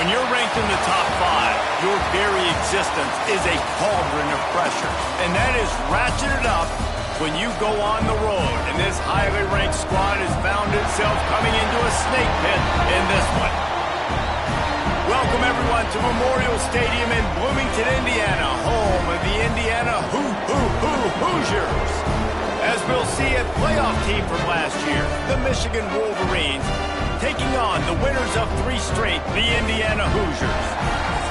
When you're ranked in the top 5, your very existence is a cauldron of pressure. And that is ratcheted up when you go on the road. And this highly ranked squad has found itself coming into a snake pit in this one. Welcome, everyone, to Memorial Stadium in Bloomington, Indiana, home of the Indiana Hoosiers. As we'll see, a playoff team from last year, the Michigan Wolverines, taking on the winners of 3 straight, the Indiana Hoosiers.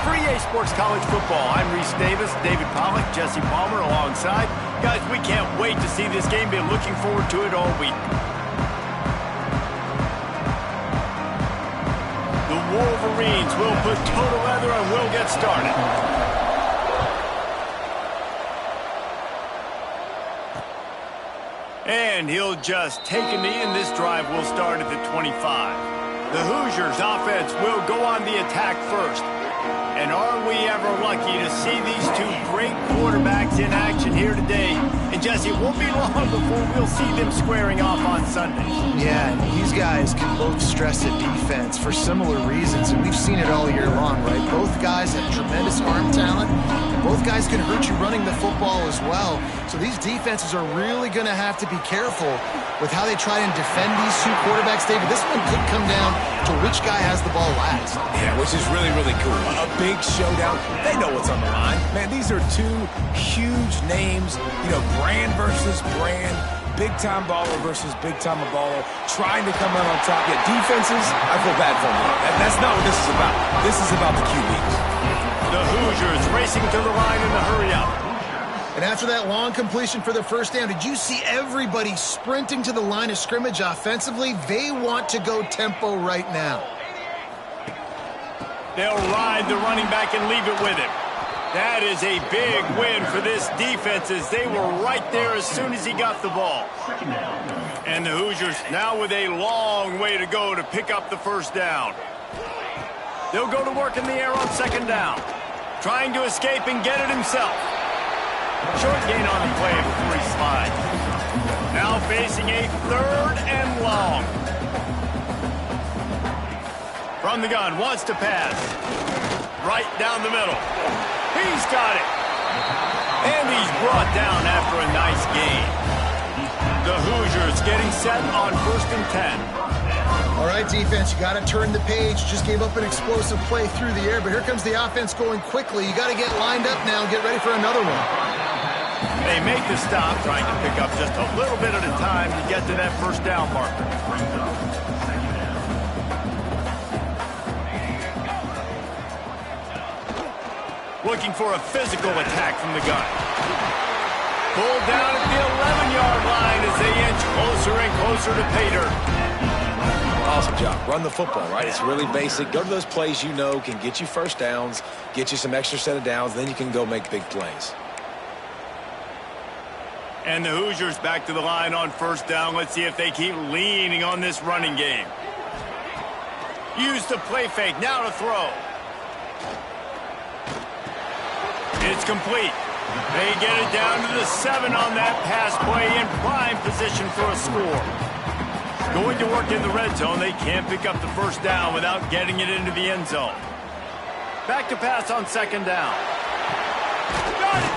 For EA Sports College Football, I'm Reese Davis, David Pollack, Jesse Palmer alongside. Guys, we can't wait to see this game. Been looking forward to it all week. The Wolverines will put total leather and we'll get started. And he'll just take a knee, and this drive will start at the 25. The Hoosiers offense will go on the attack first. And are we ever lucky to see these 2 great quarterbacks in action here today. And Jesse, it won't be long before we'll see them squaring off on Sunday. Yeah, and these guys can both stress a defense for similar reasons, and we've seen it all year long, right? Both guys have tremendous arm talent. Both guys can hurt you running the football as well. So these defenses are really going to have to be careful with how they try and defend these 2 quarterbacks, David. This one could come down to which guy has the ball last. Yeah, which is really, really cool. A big showdown. They know what's on the line. Man, these are 2 huge names, brand versus brand, big-time baller versus big-time baller, trying to come out on top. Yeah, defenses, I feel bad for them. That's not what this is about. This is about the QBs. The Hoosiers racing to the line in the hurry-up. And after that long completion for the first down, did you see everybody sprinting to the line of scrimmage offensively? They want to go tempo right now. They'll ride the running back and leave it with him. That is a big win for this defense as they were right there as soon as he got the ball. And the Hoosiers now with a long way to go to pick up the first down. They'll go to work in the air on second down. Trying to escape and get it himself. Short gain on the play before he slides. Now facing a 3rd and long. From the gun, wants to pass. Right down the middle. He's got it. And he's brought down after a nice gain. The Hoosiers getting set on 1st and 10. All right, defense, you got to turn the page. Just gave up an explosive play through the air, but here comes the offense going quickly. You got to get lined up now and get ready for another one. They make the stop, trying to pick up just a little bit at a time to get to that first down marker. Looking for a physical attack from the gun. Pulled down at the 11-yard line as they inch closer and closer to pay dirt. Awesome job. Run the football, right? It's really basic. Go to those plays you know can get you first downs, get you some extra set of downs, then you can go make big plays. And the Hoosiers back to the line on first down. Let's see if they keep leaning on this running game. Use the play fake. Now to throw. It's complete. They get it down to the 7 on that pass play in prime position for a score. Going to work in the red zone. They can't pick up the first down without getting it into the end zone. Back to pass on second down. Got it!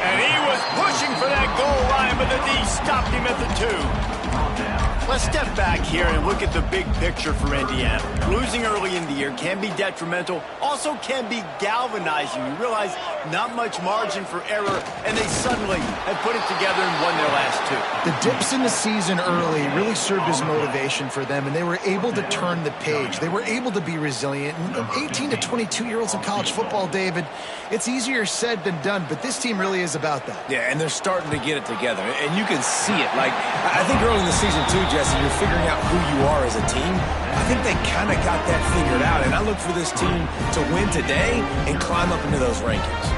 And he was pushing for that goal line, but the D stopped him at the 2. Let's step back here and look at the big picture for Indiana. Losing early in the year can be detrimental, also can be galvanizing. You realize not much margin for error, and they suddenly have put it together and won their last 2. The dips in the season early really served as motivation for them, and they were able to turn the page. They were able to be resilient. And 18 to 22-year-olds in college football, David, it's easier said than done, but this team really is about that. Yeah, and they're starting to get it together, and you can see it. Like, I think early in the season, too, Jesse, you're figuring out who you are as a team. I think they kind of got that figured out, and I look for this team to win today and climb up into those rankings.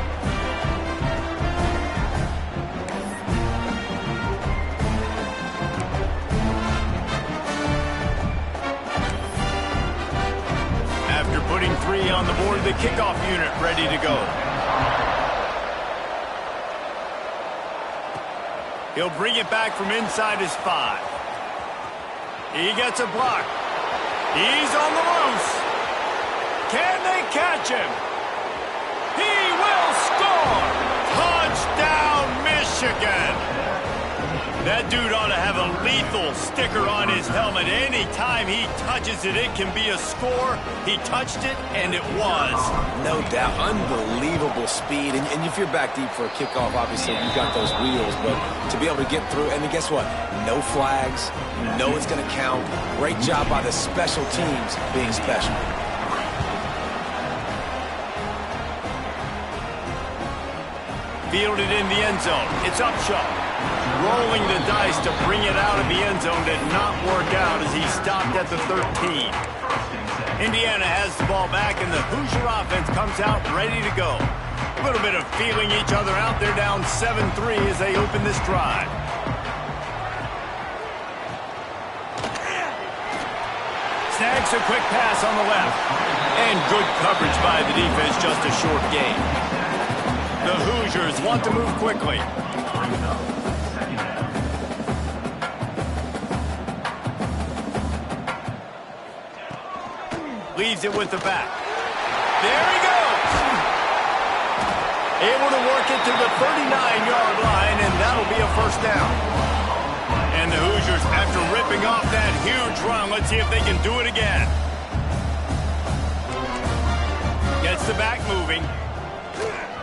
After putting 3 on the board, the kickoff unit ready to go. He'll bring it back from inside his 5. He gets a block. He's on the loose. Can they catch him? He will score! Touchdown, Michigan! That dude ought to have a lethal sticker on his helmet. Anytime he touches it, it can be a score. He touched it, and it was. No doubt. Unbelievable speed. And if you're back deep for a kickoff, obviously you've got those wheels. But to be able to get through, and then guess what? No flags. You know it's going to count. Great job by the special teams being special. Fielded in the end zone. It's Upshaw. Rolling the dice to bring it out of the end zone did not work out as he stopped at the 13. Indiana has the ball back, and the Hoosier offense comes out ready to go. A little bit of feeling each other out. They're down 7-3 as they open this drive. Snags a quick pass on the left. And good coverage by the defense, just a short gain. The Hoosiers want to move quickly. Leaves it with the back. There he goes! Able to work it to the 39-yard line, and that'll be a first down. And the Hoosiers, after ripping off that huge run, let's see if they can do it again. Gets the back moving.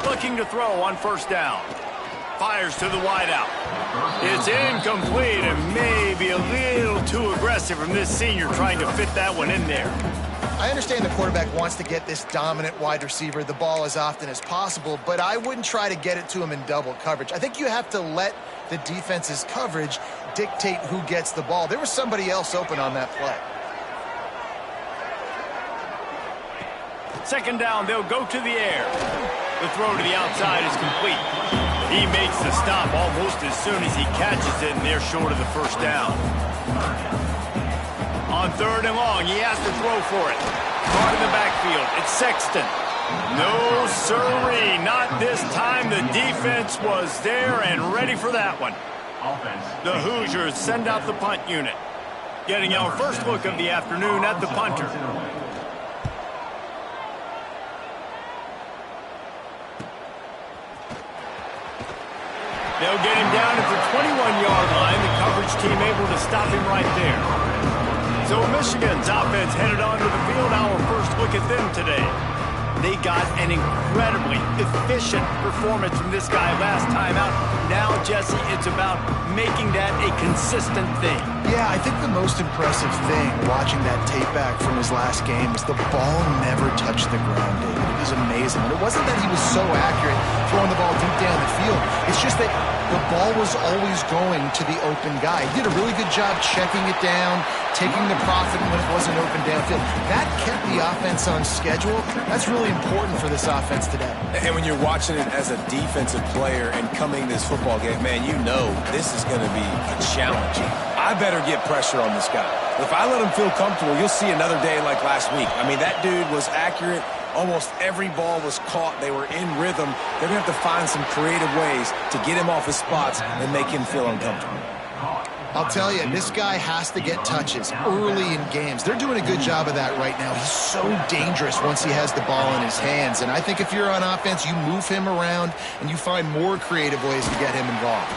Looking to throw on first down. Fires to the wideout. It's incomplete and maybe a little too aggressive from this senior trying to fit that one in there. I understand the quarterback wants to get this dominant wide receiver the ball as often as possible, but I wouldn't try to get it to him in double coverage. I think you have to let the defense's coverage dictate who gets the ball. There was somebody else open on that play. Second down, they'll go to the air. The throw to the outside is complete. He makes the stop almost as soon as he catches it, and they're short of the first down. On third and long, he has to throw for it. Caught in the backfield. It's Sexton. No, sirree. Not this time. The defense was there and ready for that one. The Hoosiers send out the punt unit. Getting our first look of the afternoon at the punter. They'll get him down at the 21-yard line. The coverage team able to stop him right there. So Michigan's offense headed onto the field. Our first look at them today. They got an incredibly efficient performance from this guy last time out. Now, Jesse, it's about making that a consistent thing. Yeah, I think the most impressive thing watching that tape back from his last game is the ball never touched the ground, David. It was amazing. And it wasn't that he was so accurate throwing the ball deep down the field. It's just that the ball was always going to the open guy. He did a really good job checking it down, taking the profit when it wasn't open downfield. That kept the offense on schedule. That's really important for this offense today. And when you're watching it as a defensive player and coming this football game, man, you know this is going to be a challenge. I better get pressure on this guy. If I let him feel comfortable, you'll see another day like last week. I mean, that dude was accurate. Almost every ball was caught. They were in rhythm. They're going to have to find some creative ways to get him off his spots and make him feel uncomfortable. I'll tell you, this guy has to get touches early in games. They're doing a good job of that right now. He's so dangerous once he has the ball in his hands. And I think if you're on offense, you move him around and you find more creative ways to get him involved.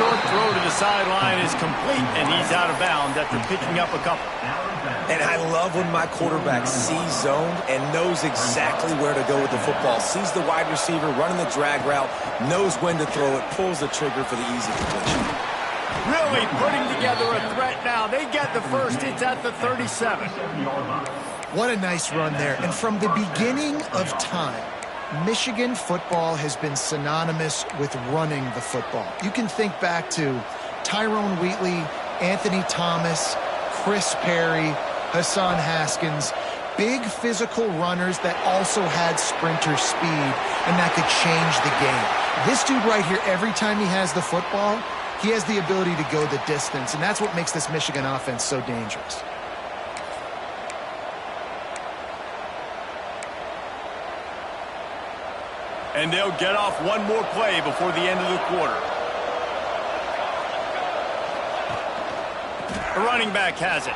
Short throw to the sideline is complete, and he's out of bounds after picking up a couple. And I love when my quarterback sees zoned and knows exactly where to go with the football. Sees the wide receiver running the drag route, knows when to throw it, pulls the trigger for the easy completion. Really putting together a threat now. They get the first. It's at the 37. What a nice run there. And from the beginning of time, Michigan football has been synonymous with running the football. You can think back to Tyrone Wheatley, Anthony Thomas, Chris Perry, Hassan Haskins, big physical runners that also had sprinter speed, and that could change the game. This dude right here, every time he has the football, he has the ability to go the distance, and that's what makes this Michigan offense so dangerous. And they'll get off one more play before the end of the quarter. The running back has it.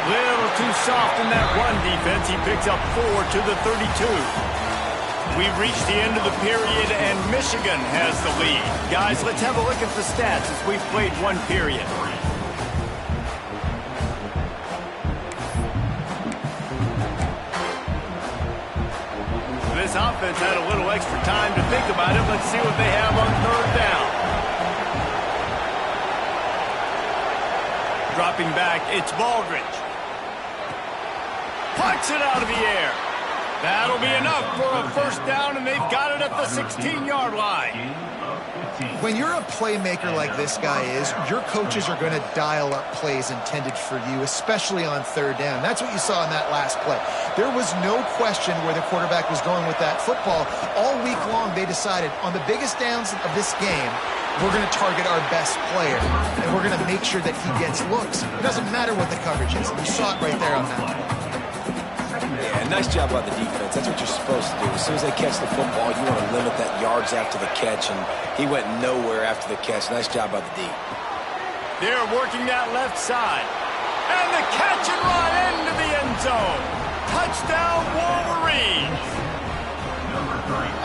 Little too soft in that run defense. He picks up 4 to the 32. We've reached the end of the period, and Michigan has the lead. Guys, let's have a look at the stats as we've played one period. This offense had a little extra time to think about it. Let's see what they have on third down. Dropping back, it's Baldridge. Pucks it out of the air. That'll be enough for a first down, and they've got it at the 16-yard line. When you're a playmaker like this guy is, your coaches are going to dial up plays intended for you, especially on third down. That's what you saw in that last play. There was no question where the quarterback was going with that football. All week long, they decided on the biggest downs of this game, we're going to target our best player, and we're going to make sure that he gets looks. It doesn't matter what the coverage is. You saw it right there on that play. Yeah, nice job by the defense. That's what you're supposed to do. As soon as they catch the football, you want to limit that yards after the catch, and he went nowhere after the catch. Nice job by the D. They're working that left side. And the catch and run into the end zone. Touchdown, Wolverines.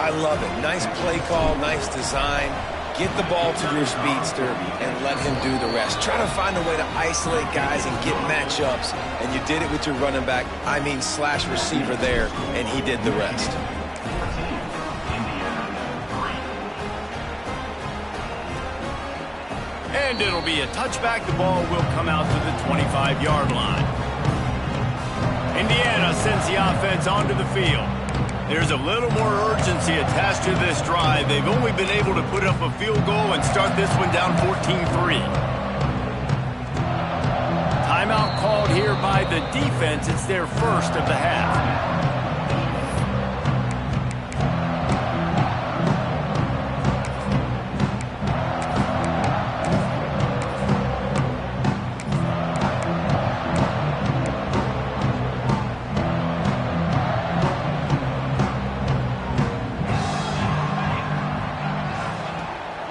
I love it. Nice play call, nice design. Get the ball to your speedster and let him do the rest. Try to find a way to isolate guys and get matchups, and you did it with your running back, slash receiver there, and he did the rest. And it'll be a touchback. The ball will come out to the 25-yard line. Indiana sends the offense onto the field. There's a little more urgency attached to this drive. They've only been able to put up a field goal and start this one down 14-3. Timeout called here by the defense. It's their first of the half.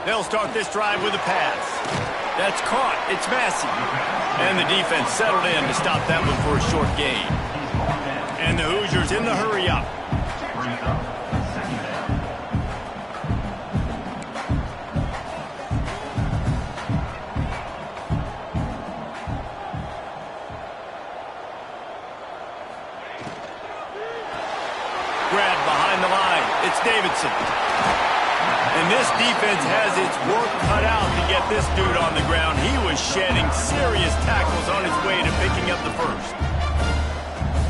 They'll start this drive with a pass. That's caught. It's Massey. And the defense settled in to stop that one for a short gain. And the Hoosiers in the hurry up. Grabbed behind the line. It's Davidson. And this defense has its work cut out to get this dude on the ground. He was shedding serious tackles on his way to picking up the first.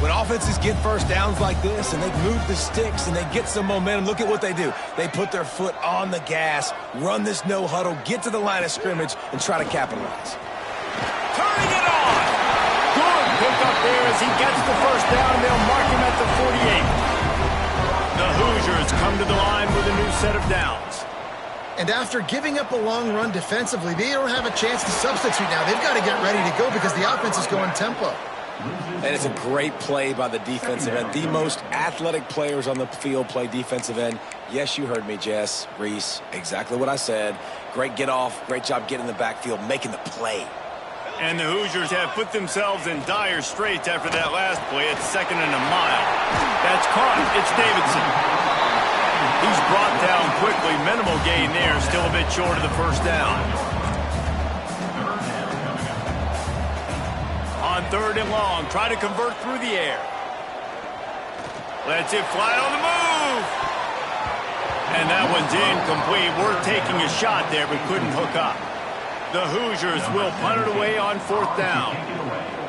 When offenses get first downs like this and they move the sticks and they get some momentum, look at what they do. They put their foot on the gas, run this no huddle, get to the line of scrimmage, and try to capitalize. Turning it on! Good pick up there as he gets the first down. They'll mark him at the 48. The Hoosiers come to the line with a new set of downs. And after giving up a long run defensively, they don't have a chance to substitute now. They've got to get ready to go because the offense is going tempo. And it's a great play by the defensive end. The most athletic players on the field play defensive end. Yes, you heard me, Jess, Reese. Exactly what I said. Great get off. Great job getting in the backfield, making the play. And the Hoosiers have put themselves in dire straits after that last play. It's 2nd and a mile. That's caught. It's Davidson. He's brought down quickly. Minimal gain there. Still a bit short of the first down. On 3rd and long. Try to convert through the air. Lets it fly on the move. And that one's incomplete. We're taking a shot there, but couldn't hook up. The Hoosiers will punt it away on 4th down.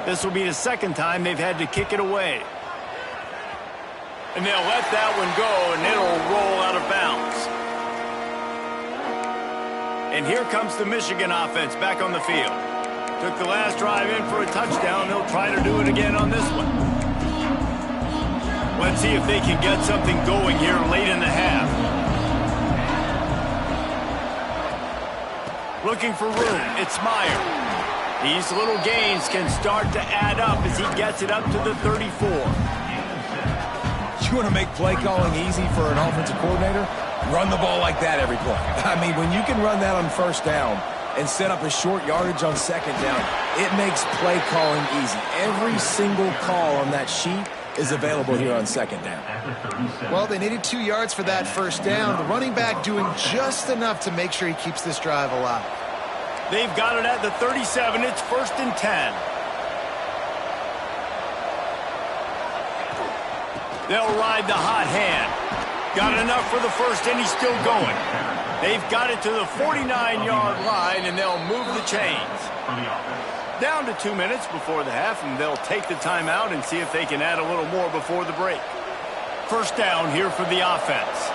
This will be the second time they've had to kick it away. And they'll let that one go, and it'll roll out of bounds. And here comes the Michigan offense back on the field. Took the last drive in for a touchdown. They'll try to do it again on this one. Let's see if they can get something going here late in the half. Looking for room. It's Meyer. These little gains can start to add up as he gets it up to the 34. You want to make play calling easy for an offensive coordinator? Run the ball like that every play. I mean, when you can run that on 1st down and set up a short yardage on 2nd down, it makes play calling easy. Every single call on that sheet is available here on second down. Well, they needed 2 yards for that first down. The running back doing just enough to make sure he keeps this drive alive. They've got it at the 37. It's 1st and 10. They'll ride the hot hand. Got enough for the first, and he's still going. They've got it to the 49-yard line, and they'll move the chains. Down to 2 minutes before the half, and they'll take the timeout and see if they can add a little more before the break. First down here for the offense.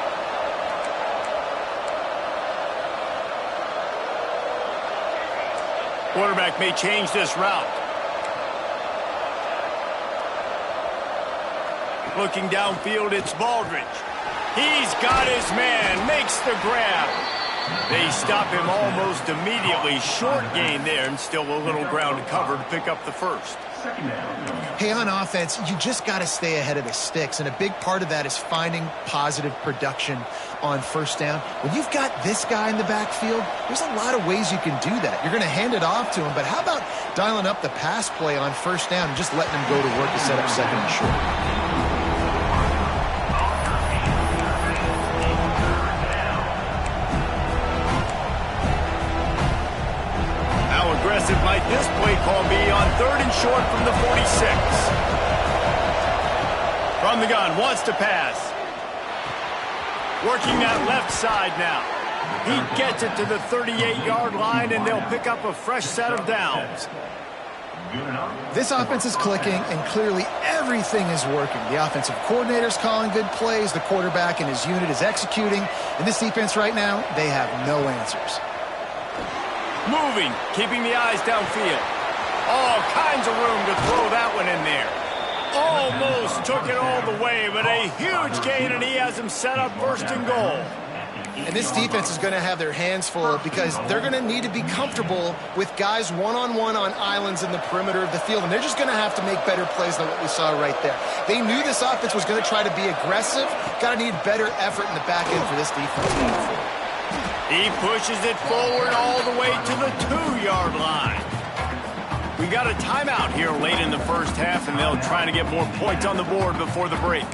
Quarterback may change this route. Looking downfield, it's Baldridge. He's got his man, makes the grab. They stop him almost immediately. Short gain there, and still a little ground to cover to pick up the first. Hey, on offense, you just got to stay ahead of the sticks, and a big part of that is finding positive production on first down. When you've got this guy in the backfield, there's a lot of ways you can do that. You're going to hand it off to him, but how about dialing up the pass play on first down and just letting him go to work to set up second and short? Aggressive might this play call be on 3rd and short from the 46. From the gun, wants to pass. Working that left side now. He gets it to the 38-yard line, and they'll pick up a fresh set of downs. This offense is clicking, and clearly everything is working. The offensive coordinator's calling good plays. The quarterback and his unit is executing. And this defense right now, they have no answers. Moving, keeping the eyes downfield. All kinds of room to throw that one in there. Almost took it all the way, but a huge gain, and he has him set up 1st and goal. And this defense is going to have their hands full because they're going to need to be comfortable with guys one-on-one on islands in the perimeter of the field, and they're just going to have to make better plays than what we saw right there. They knew this offense was going to try to be aggressive. Got to need better effort in the back end for this defense moving forward. He pushes it forward all the way to the 2-yard line. We got a timeout here late in the first half, and they'll try to get more points on the board before the break.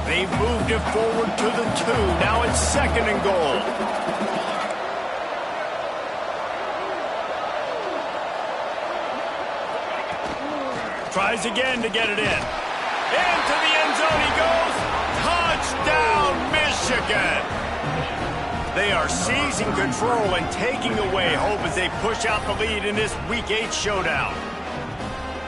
They've moved it forward to the 2. Now it's 2nd and goal. Tries again to get it in. Into the end zone he goes. Touchdown, Michigan. They are seizing control and taking away hope as they push out the lead in this Week 8 showdown.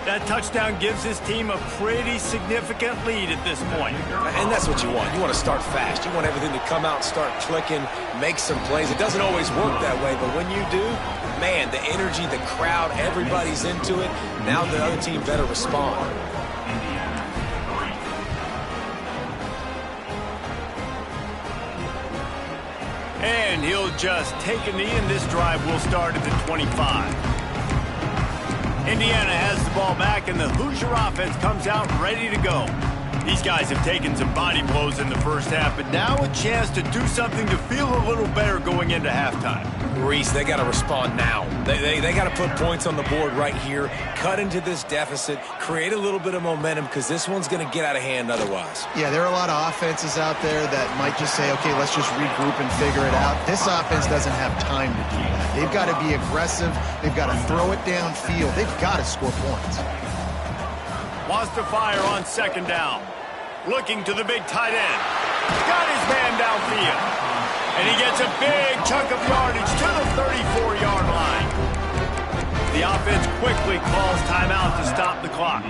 That touchdown gives his team a pretty significant lead at this point. And that's what you want. You want to start fast. You want everything to come out and start clicking, make some plays. It doesn't always work that way, but when you do, man, the energy, the crowd, everybody's into it. Now the other team better respond. And he'll just take a knee, and this drive will start at the 25. Indiana has the ball back, and the Hoosier offense comes out ready to go. These guys have taken some body blows in the first half, but now a chance to do something to feel a little better going into halftime. Reese, they got to respond now. They got to put points on the board right here, cut into this deficit, create a little bit of momentum, because this one's going to get out of hand otherwise. Yeah, there are a lot of offenses out there that might just say, okay, let's just regroup and figure it out. This offense doesn't have time to do that. They've got to be aggressive. They've got to throw it downfield. They've got to score points. Wants to fire on 2nd down. Looking to the big tight end. Got his man downfield. And he gets a big chunk of yardage to the 34-yard line. The offense quickly calls timeout to stop the clock.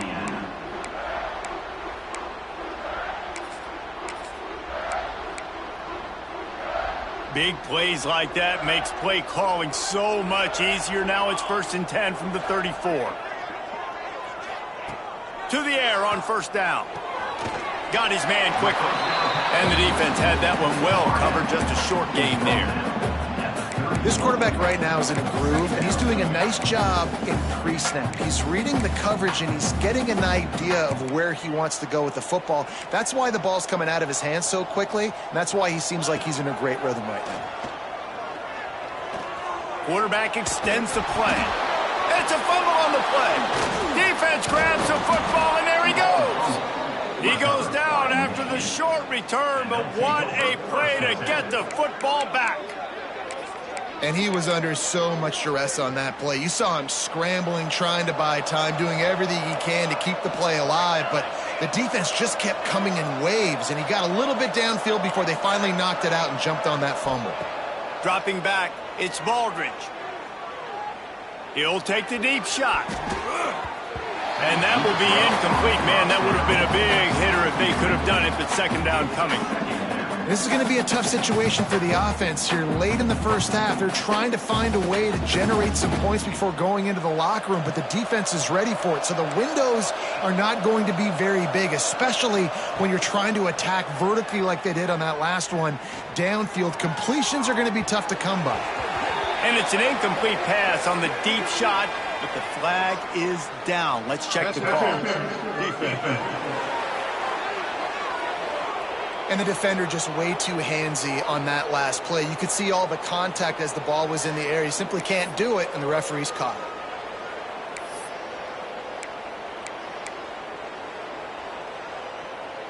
Big plays like that makes play calling so much easier. Now it's 1st and 10 from the 34. To the air on 1st down. Got his man quickly. And the defense had that one well covered, just a short gain there. This quarterback right now is in a groove, and he's doing a nice job in pre-snap. He's reading the coverage, and he's getting an idea of where he wants to go with the football. That's why the ball's coming out of his hands so quickly, and that's why he seems like he's in a great rhythm right now. Quarterback extends the play. It's a fumble on the play. Defense grabs the football, and there he goes. He goes down after the short return, but what a play to get the football back. And he was under so much duress on that play. You saw him scrambling, trying to buy time, doing everything he can to keep the play alive, but the defense just kept coming in waves, and he got a little bit downfield before they finally knocked it out and jumped on that fumble. Dropping back, it's Baldridge. He'll take the deep shot. And that will be incomplete. Man, that would have been a big hitter if they could have done it, but second down coming. This is going to be a tough situation for the offense here late in the first half. They're trying to find a way to generate some points before going into the locker room, but the defense is ready for it. So the windows are not going to be very big, especially when you're trying to attack vertically like they did on that last one. Downfield completions are going to be tough to come by. And it's an incomplete pass on the deep shot, but the flag is down. Let's check the call. And the defender just way too handsy on that last play. You could see all the contact as the ball was in the air. He simply can't do it, and the referee's caught it.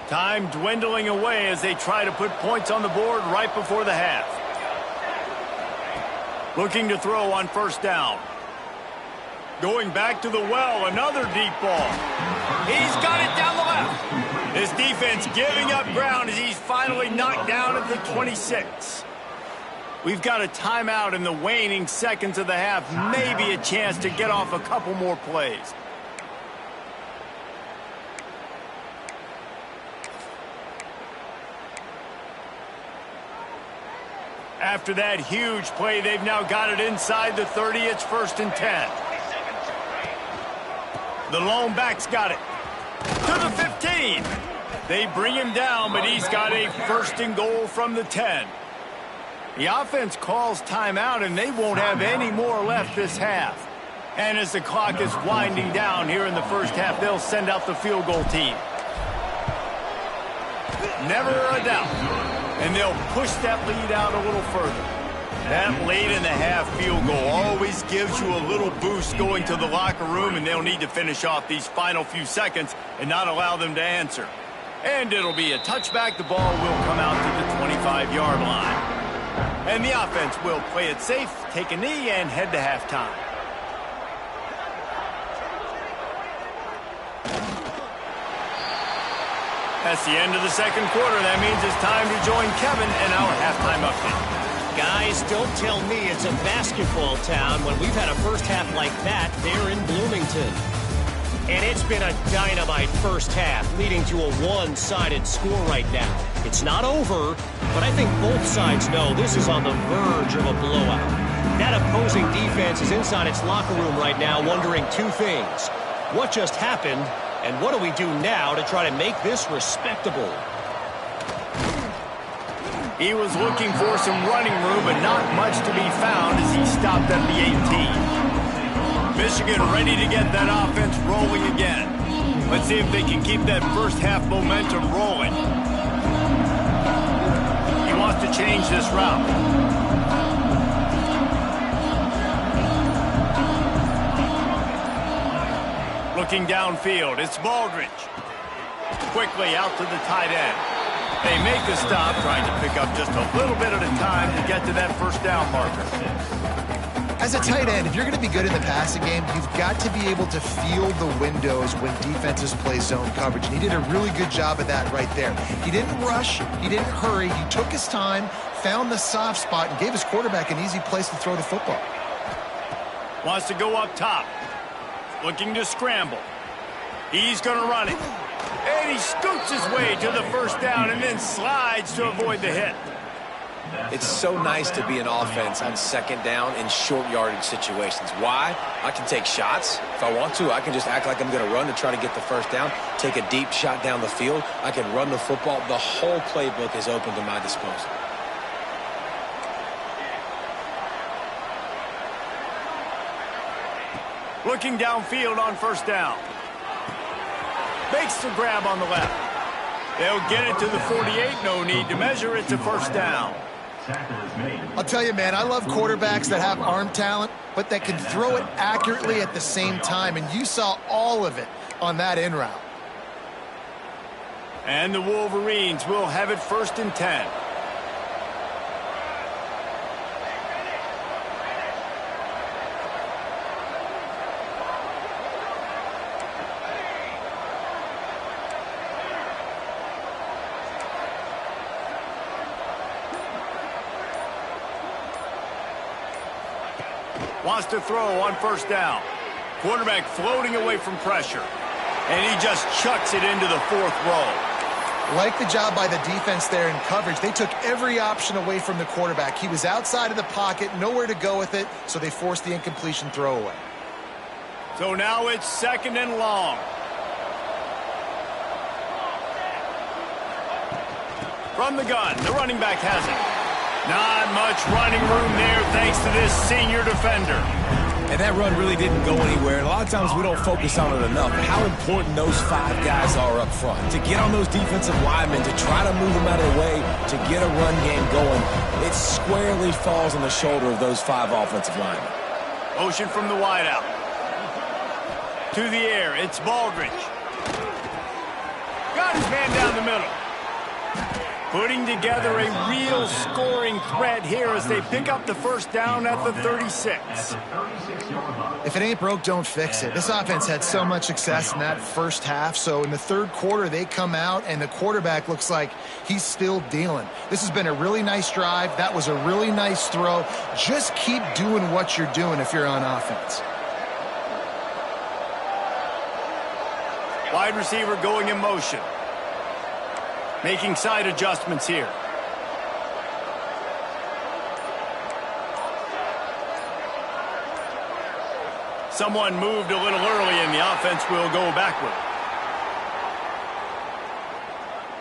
Time dwindling away as they try to put points on the board right before the half. Looking to throw on first down. Going back to the well, another deep ball. He's got it down the left. His defense giving up ground as he's finally knocked down at the 26. We've got a timeout in the waning seconds of the half. Maybe a chance to get off a couple more plays. After that huge play, they've now got it inside the 30. It's 1st and 10. The lone back's got it. To the 15. They bring him down, but he's got a 1st and goal from the 10. The offense calls timeout, and they won't have any more left this half. And as the clock is winding down here in the first half, they'll send out the field goal team. Never a doubt. And they'll push that lead out a little further. That late in the half field goal always gives you a little boost going to the locker room, and they'll need to finish off these final few seconds and not allow them to answer. And it'll be a touchback. The ball will come out to the 25-yard line. And the offense will play it safe, take a knee, and head to halftime. That's the end of the second quarter. That means it's time to join Kevin in our halftime update. Guys, don't tell me it's a basketball town when we've had a first half like that there in Bloomington. And it's been a dynamite first half, leading to a one-sided score right now. It's not over, but I think both sides know this is on the verge of a blowout. That opposing defense is inside its locker room right now wondering two things. What just happened, and what do we do now to try to make this respectable? He was looking for some running room, but not much to be found as he stopped at the 18. Michigan ready to get that offense rolling again. Let's see if they can keep that first half momentum rolling. He wants to change this route. Looking downfield, it's Baldridge. Quickly out to the tight end. They make the stop, trying to pick up just a little bit at a time to get to that first down marker. As a tight end, if you're going to be good in the passing game, you've got to be able to feel the windows when defenses play zone coverage. And he did a really good job of that right there. He didn't rush. He didn't hurry. He took his time, found the soft spot, and gave his quarterback an easy place to throw the football. Wants to go up top. Looking to scramble. He's going to run it. And he scoots his way to the first down and then slides to avoid the hit. It's so nice to be an offense on second down in short yardage situations. Why? I can take shots if I want to. I can just act like I'm going to run to try to get the first down, take a deep shot down the field. I can run the football. The whole playbook is open to my disposal. Looking downfield on first down. Makes the grab on the left. They'll get it to the 48. No need to measure. It's a first down. I'll tell you, man, I love quarterbacks that have arm talent, but that can throw it accurately at the same time, and you saw all of it on that in route. And the Wolverines will have it 1st and 10. Wants to throw on first down. Quarterback floating away from pressure. And he just chucks it into the 4th row. Like the job by the defense there in coverage. They took every option away from the quarterback. He was outside of the pocket, nowhere to go with it, so they forced the incompletion throwaway. So now it's 2nd and long. From the gun, the running back has it. Not much running room there thanks to this senior defender. And that run really didn't go anywhere. And a lot of times we don't focus on it enough. How important those 5 guys are up front. To get on those defensive linemen, to try to move them out of the way, to get a run game going, it squarely falls on the shoulder of those 5 offensive linemen. Motion from the wideout. To the air, it's Baldridge. Got his man down the middle. Putting together a real scoring threat here as they pick up the first down at the 36. If it ain't broke, don't fix it. This offense had so much success in that first half, so in the 3rd quarter they come out and the quarterback looks like he's still dealing. This has been a really nice drive. That was a really nice throw. Just keep doing what you're doing if you're on offense. Wide receiver going in motion. Making side adjustments here. Someone moved a little early and the offense will go backward.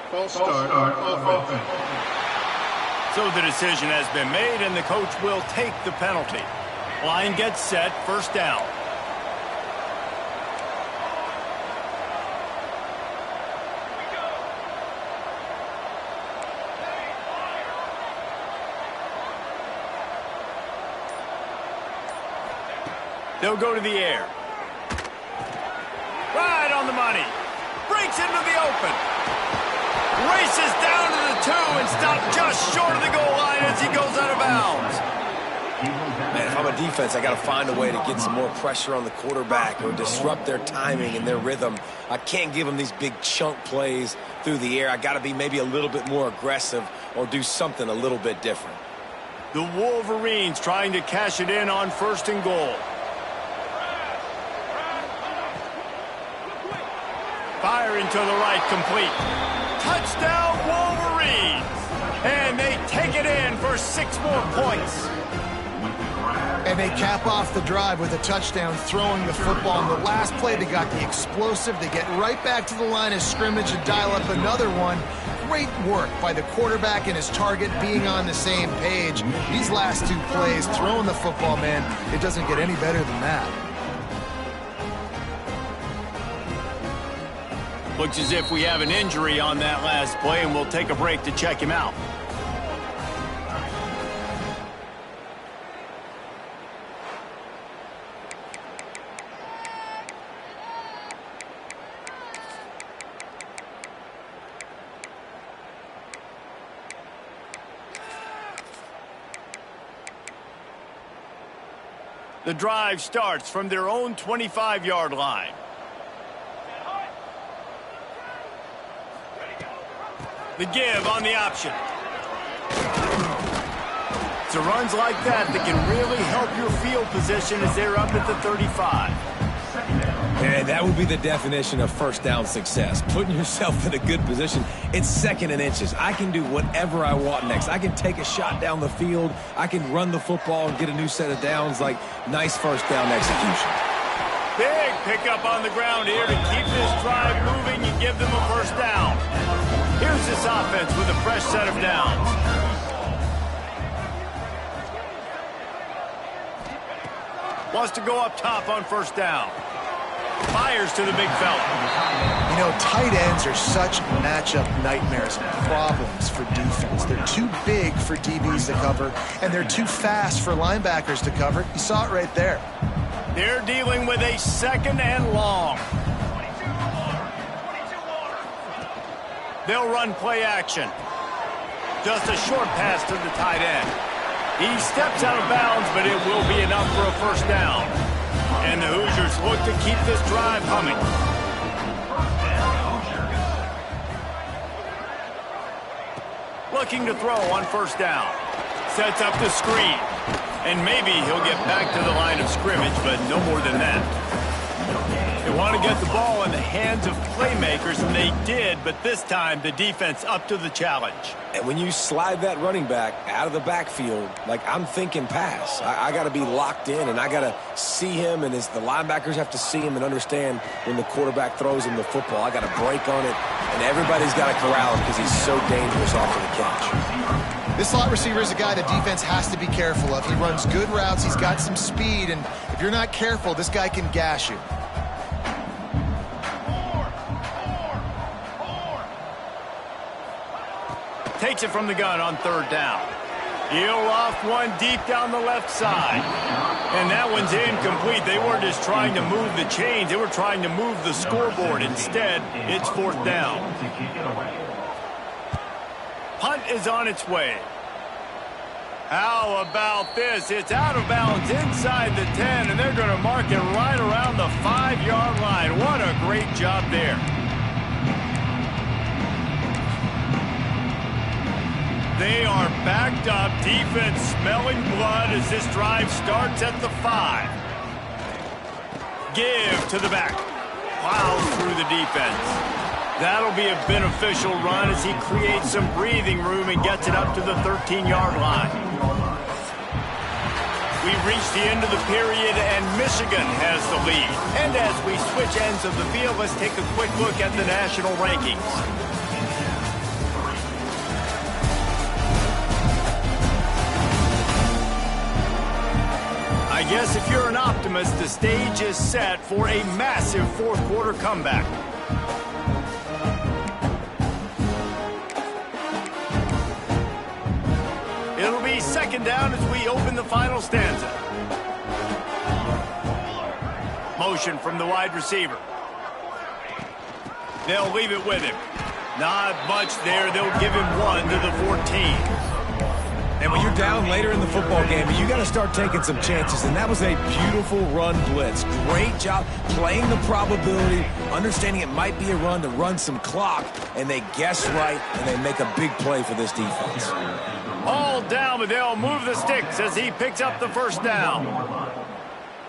False start off offense. So the decision has been made and the coach will take the penalty. Line gets set, first down. They'll go to the air. Right on the money. Breaks into the open. Races down to the 2 and stopped just short of the goal line as he goes out of bounds. Man, if I'm a defense, I got to find a way to get some more pressure on the quarterback or disrupt their timing and their rhythm. I can't give them these big chunk plays through the air. I got to be maybe a little bit more aggressive or do something a little bit different. The Wolverines trying to cash it in on 1st and goal. Fire into the right, complete. Touchdown, Wolverines! And they take it in for 6 more points. And they cap off the drive with a touchdown, throwing the football. In the last play, they got the explosive. They get right back to the line of scrimmage and dial up another one. Great work by the quarterback and his target being on the same page. These last 2 plays, throwing the football, man, it doesn't get any better than that. Looks as if we have an injury on that last play, and we'll take a break to check him out. The drive starts from their own 25-yard line. The give on the option. So runs like that can really help your field position as they're up at the 35. And that would be the definition of first down success. Putting yourself in a good position. It's 2nd and inches. I can do whatever I want next. I can take a shot down the field. I can run the football and get a new set of downs. Like, nice first down execution. Big pickup on the ground here to keep this drive moving and give them a first down. Here's this offense with a fresh set of downs. Wants to go up top on first down. Fires to the big fella. You know, tight ends are such matchup nightmares and problems for defense. They're too big for DBs to cover, and they're too fast for linebackers to cover. You saw it right there. They're dealing with a 2nd and long. They'll run play action. Just a short pass to the tight end. He steps out of bounds, but it will be enough for a first down. And the Hoosiers look to keep this drive humming. Looking to throw on first down. Sets up the screen. And maybe he'll get back to the line of scrimmage, but no more than that. They want to get the ball in the hands of playmakers, and they did, but this time the defense up to the challenge. And when you slide that running back out of the backfield, like I'm thinking pass. I got to be locked in, and I got to see him, and as the linebackers have to see him and understand when the quarterback throws him the football. I got to break on it, and everybody's got to corral him because he's so dangerous off of the catch. This slot receiver is a guy the defense has to be careful of. He runs good routes. He's got some speed, and if you're not careful, this guy can gash you. Takes it from the gun on third down. He'll off one deep down the left side. And that one's incomplete. They weren't just trying to move the chains. They were trying to move the scoreboard. Instead, it's fourth down. Punt is on its way. How about this? It's out of bounds inside the 10, and they're going to mark it right around the 5-yard line. What a great job there. They are backed up. Defense smelling blood as this drive starts at the 5. Give to the back. Plows through the defense. That'll be a beneficial run as he creates some breathing room and gets it up to the 13-yard line. We've reached the end of the period, and Michigan has the lead. And as we switch ends of the field, let's take a quick look at the national rankings. I guess if you're an optimist, the stage is set for a massive fourth-quarter comeback. It'll be second down as we open the final stanza. Motion from the wide receiver. They'll leave it with him. Not much there. They'll give him one to the 14. And when you're down later in the football game, you got to start taking some chances. And that was a beautiful run blitz. Great job playing the probability, understanding it might be a run to run some clock, and they guess right, and they make a big play for this defense. All down, but they'll move the sticks as he picks up the first down.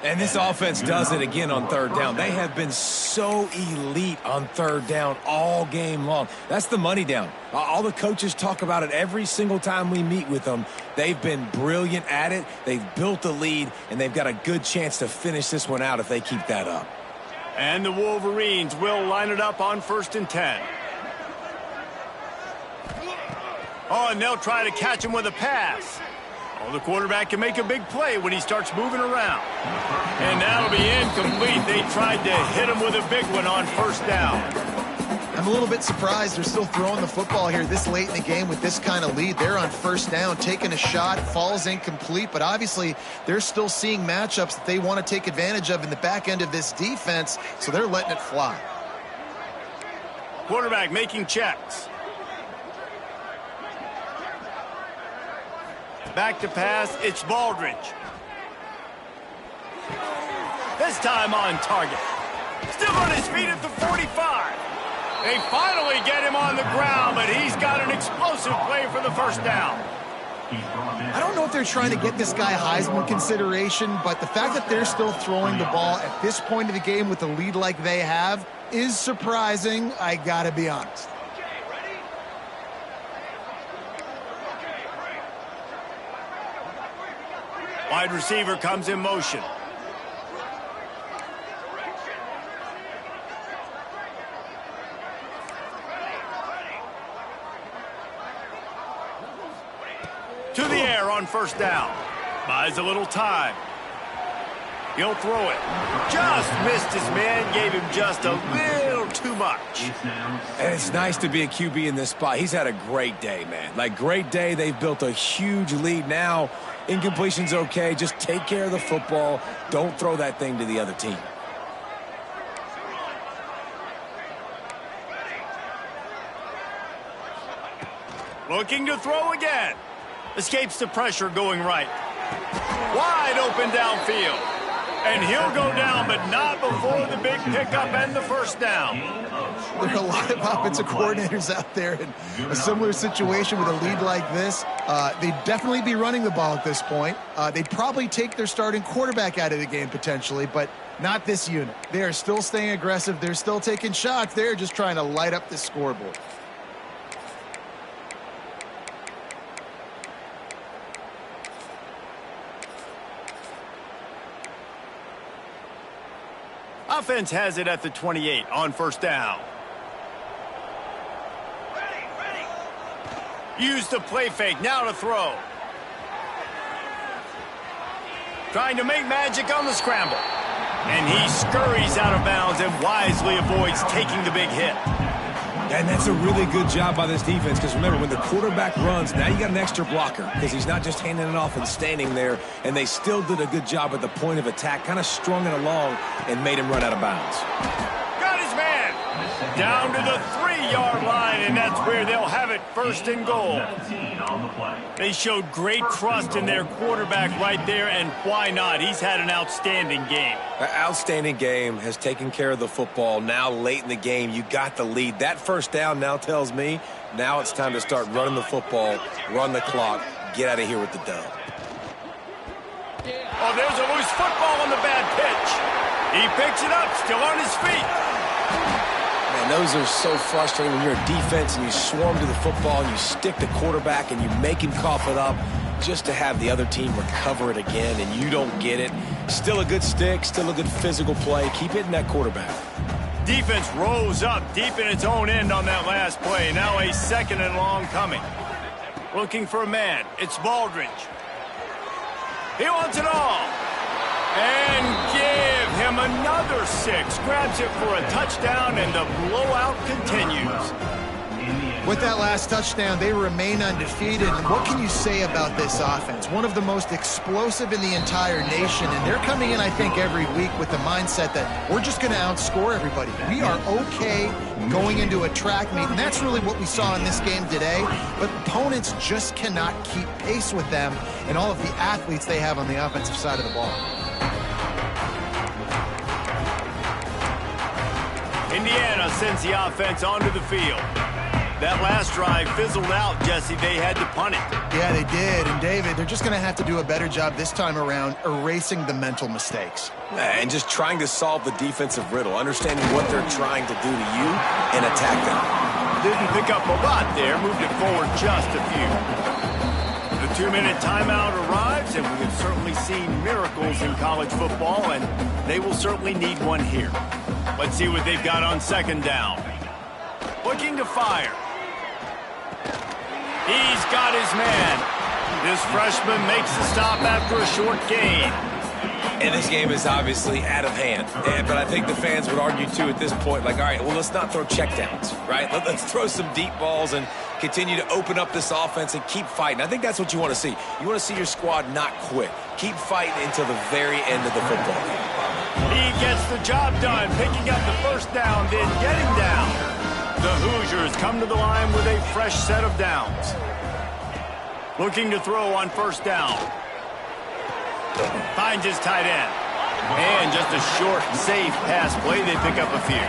And this offense does it again on third down. They have been so elite on third down all game long. That's the money down. All the coaches talk about it every single time we meet with them. They've been brilliant at it. They've built a lead, and they've got a good chance to finish this one out if they keep that up. And the Wolverines will line it up on 1st and 10. Oh, and they'll try to catch him with a pass. Oh, the quarterback can make a big play when he starts moving around. And that'll be incomplete. They tried to hit him with a big one on first down. I'm a little bit surprised they're still throwing the football here this late in the game with this kind of lead. They're on first down, taking a shot, falls incomplete, but obviously they're still seeing matchups that they want to take advantage of in the back end of this defense, so they're letting it fly. Quarterback making checks. Back to pass, it's Baldridge. This time on target. Still on his feet at the 45. They finally get him on the ground, but he's got an explosive play for the first down. I don't know if they're trying to get this guy Heisman consideration, but the fact that they're still throwing the ball at this point of the game with a lead like they have is surprising, I gotta be honest. Wide receiver comes in motion. To the air on first down. Buys a little time. He'll throw it. Just missed his man, gave him just a little too much. And it's nice to be a QB in this spot. He's had a great day, man. Like, great day. They've built a huge lead now. Incompletion's okay. Just take care of the football. Don't throw that thing to the other team. Looking to throw again. Escapes the pressure going right. Wide open downfield. And he'll go down, but not before the big pickup and the first down. There are a lot of offensive coordinators out there in a similar situation with a lead like this. They'd definitely be running the ball at this point. They'd probably take their starting quarterback out of the game potentially, but not this unit. They are still staying aggressive. They're still taking shots. They're just trying to light up the scoreboard. Offense has it at the 28 on first down. Use the play fake, now to throw. Trying to make magic on the scramble. And he scurries out of bounds and wisely avoids taking the big hit. And that's a really good job by this defense, because remember, when the quarterback runs, now you got an extra blocker, because he's not just handing it off and standing there, and they still did a good job at the point of attack, kind of strung it along and made him run out of bounds. Got his man down to the 3-yard line, and that's where they'll have it, first and goal. They showed great trust in their quarterback right there, and why not? He's had an outstanding game. An outstanding game, has taken care of the football. Now late in the game, you got the lead. That first down now tells me now it's time to start running the football, run the clock, get out of here with the dub. Oh, there's a loose football on the bad pitch. He picks it up, still on his feet. Man, those are so frustrating when you're a defense and you swarm to the football and you stick the quarterback and you make him cough it up just to have the other team recover it again and you don't get it. Still a good stick, still a good physical play. Keep hitting that quarterback. Defense rose up deep in its own end on that last play. Now a second and long coming. Looking for a man. It's Baldridge. He wants it all. And give him another 6. Grabs it for a touchdown, and the blowout continues. With that last touchdown, they remain undefeated. And what can you say about this offense? One of the most explosive in the entire nation. And they're coming in, I think, every week with the mindset that we're just going to outscore everybody. We are okay going into a track meet. And that's really what we saw in this game today. But opponents just cannot keep pace with them and all of the athletes they have on the offensive side of the ball. Indiana sends the offense onto the field. That last drive fizzled out, Jesse. They had to punt it. Yeah, they did. And, David, they're just going to have to do a better job this time around erasing the mental mistakes. And just trying to solve the defensive riddle, understanding what they're trying to do to you and attack them. Didn't pick up a lot there, moved it forward just a few. The 2-minute timeout arrives, and we have certainly seen miracles in college football, and they will certainly need one here. Let's see what they've got on second down. Looking to fire. He's got his man. This freshman makes the stop after a short gain. And this game is obviously out of hand. But I think the fans would argue, too, at this point, like, all right, well, let's not throw checkdowns, right? Let's throw some deep balls and continue to open up this offense and keep fighting. I think that's what you want to see. You want to see your squad not quit. Keep fighting until the very end of the football game. He gets the job done, picking up the first down, then getting down. The Hoosiers come to the line with a fresh set of downs. Looking to throw on first down. Finds his tight end. And just a short, safe pass play. They pick up a few.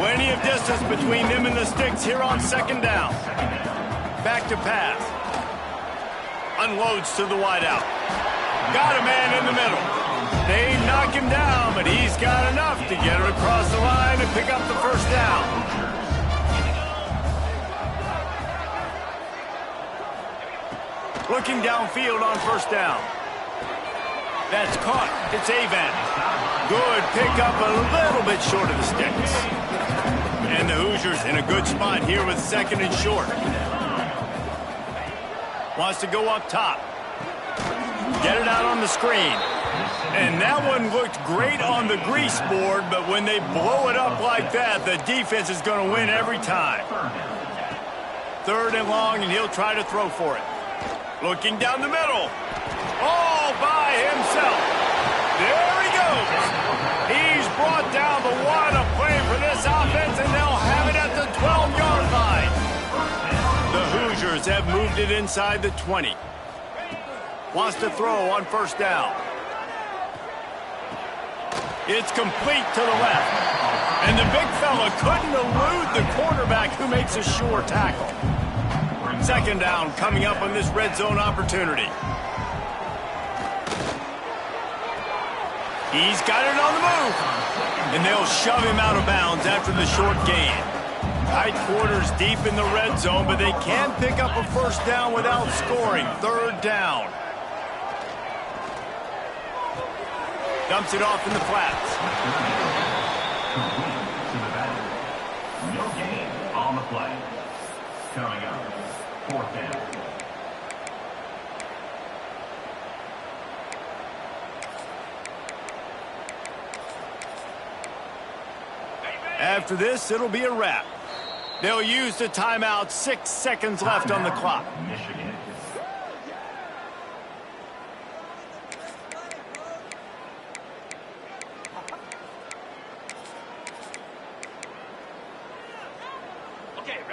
Plenty of distance between them and the sticks here on second down. Back to pass. Unloads to the wideout. Got a man in the middle. They knock him down, but he's got enough to get it across the line and pick up the first down. Looking downfield on first down. That's caught. It's Avent. Good pickup, a little bit short of the sticks. And the Hoosiers in a good spot here with second and short. Wants to go up top. get it out on the screen. And that one looked great on the grease board, but when they blow it up like that, the defense is going to win every time. 3rd and long, and he'll try to throw for it. Looking down the middle. All by himself. There he goes. He's brought down the one to play for this offense, and they'll have it at the 12-yard line. The Hoosiers have moved it inside the 20. Wants to throw on 1st down. It's complete to the left. And the big fella couldn't elude the quarterback who makes a sure tackle. 2nd down coming up on this red zone opportunity. He's got it on the move. And they'll shove him out of bounds after the short gain. Tight quarters deep in the red zone, but they can pick up a 1st down without scoring. 3rd down. Dumps it off in the flats. No gain on the play. Coming up, 4th down. After this, it'll be a wrap. They'll use the timeout. 6 seconds left on the clock. Michigan.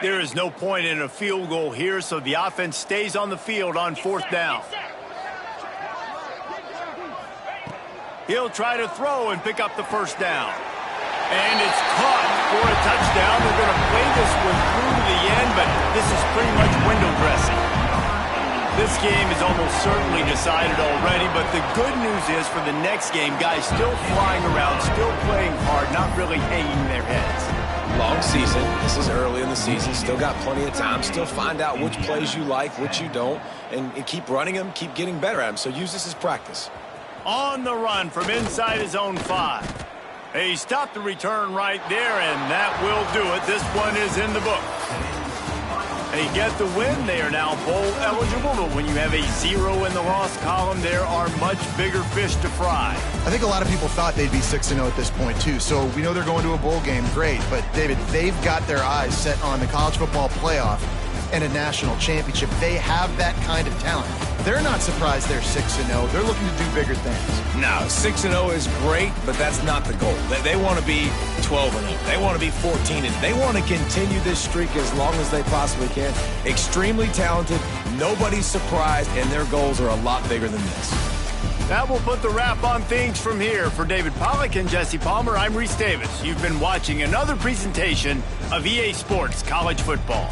There is no point in a field goal here, so the offense stays on the field on 4th down. He'll try to throw and pick up the 1st down. And it's caught for a touchdown. They're going to play this one through to the end, but this is pretty much window dressing. This game is almost certainly decided already, but the good news is for the next game, guys still flying around, still playing hard, not really hanging their heads. Long season. This is early in the season. Still got plenty of time. Still find out which plays you like, which you don't, and keep running them, keep getting better at them. So use this as practice. On the run from inside his own 5. He stopped the return right there, and that will do it. This one is in the book. They get the win. They are now bowl eligible, but when you have a 0 in the loss column, there are much bigger fish to fry. I think a lot of people thought they'd be 6-0 at this point, too. So we know they're going to a bowl game. Great. But, David, they've got their eyes set on the college football playoff and a national championship. They have that kind of talent. They're not surprised they're 6-0. They're looking to do bigger things. No, 6-0 is great, but that's not the goal. They want to be 12-0. They want to be 14-0. They want to continue this streak as long as they possibly can. Extremely talented. Nobody's surprised, and their goals are a lot bigger than this. That will put the wrap on things from here. For David Pollack and Jesse Palmer, I'm Reese Davis. You've been watching another presentation of EA Sports College Football.